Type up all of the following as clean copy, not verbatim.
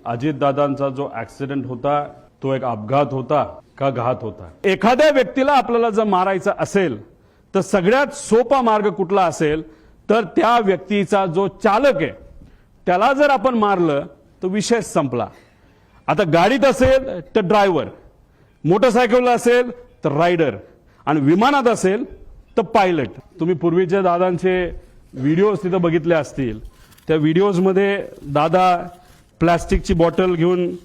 अजितदादांचा जो ऍक्सिडेंट होता तो एक अपघात होता का घात होता? एखाद्या व्यक्तीला आपल्याला जर मारायचं असेल तर सगळ्यात सोपा मार्ग कुठला असेल तर त्या व्यक्तीचा जो चालक आहे त्याला जर आपण मारलं तर विषय संपला. आता गाडीत असेल तर ड्रायव्हर, मोटरसायकलला असेल तर रायडर आणि विमानात असेल तर पायलट. तुम्ही पूर्वीच्या दादांचे व्हिडिओज तिथं बघितले असतील. त्या व्हिडिओजमध्ये दादा प्लॅस्टिकची बॉटल घेऊन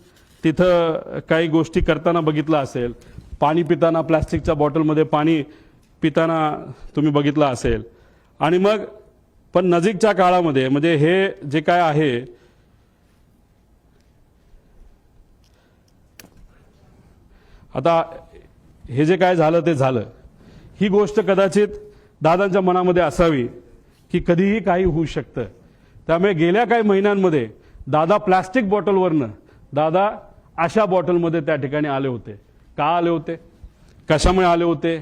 तिथं काही गोष्टी करताना बघितलं असेल. पाणी पिताना प्लॅस्टिकच्या बॉटलमध्ये पाणी पिताना तुम्ही बघितलं असेल. आणि मग पण नजीकच्या काळामध्ये म्हणजे हे जे काय आहे आता हे जे काय झालं ते झालं. ही गोष्ट कदाचित दादांच्या मनामध्ये असावी की कधीही काही होऊ शकतं. त्यामुळे गेल्या काही महिन्यांमध्ये दादा प्लॅस्टिक बॉटलवरनं दादा अशा बॉटलमध्ये त्या ठिकाणी आले होते. का आले होते, कशामुळे आले होते,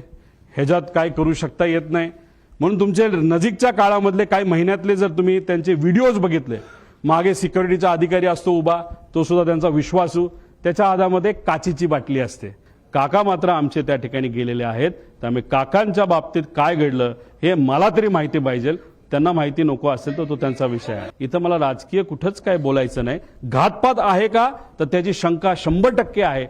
ह्याच्यात काय करू शकता येत नाही. म्हणून तुमचे नजीकच्या काळामधले काही महिन्यातले जर तुम्ही त्यांचे व्हिडिओज बघितले, मागे सिक्युरिटीचा अधिकारी असतो उभा, तो सुद्धा त्यांचा विश्वासू, त्याच्या हातामध्ये काचीची बाटली असते. काका मात्र आमचे त्या ठिकाणी गेलेले आहेत. त्यामुळे काकांच्या बाबतीत काय घडलं हे मला तरी माहिती पाहिजे. त्यांना माहिती नको असेल तर तो त्यांचा विषय आहे. इथं मला राजकीय कुठंच काय बोलायचं नाही. घातपात आहे का तर त्याची शंका 100% आहे.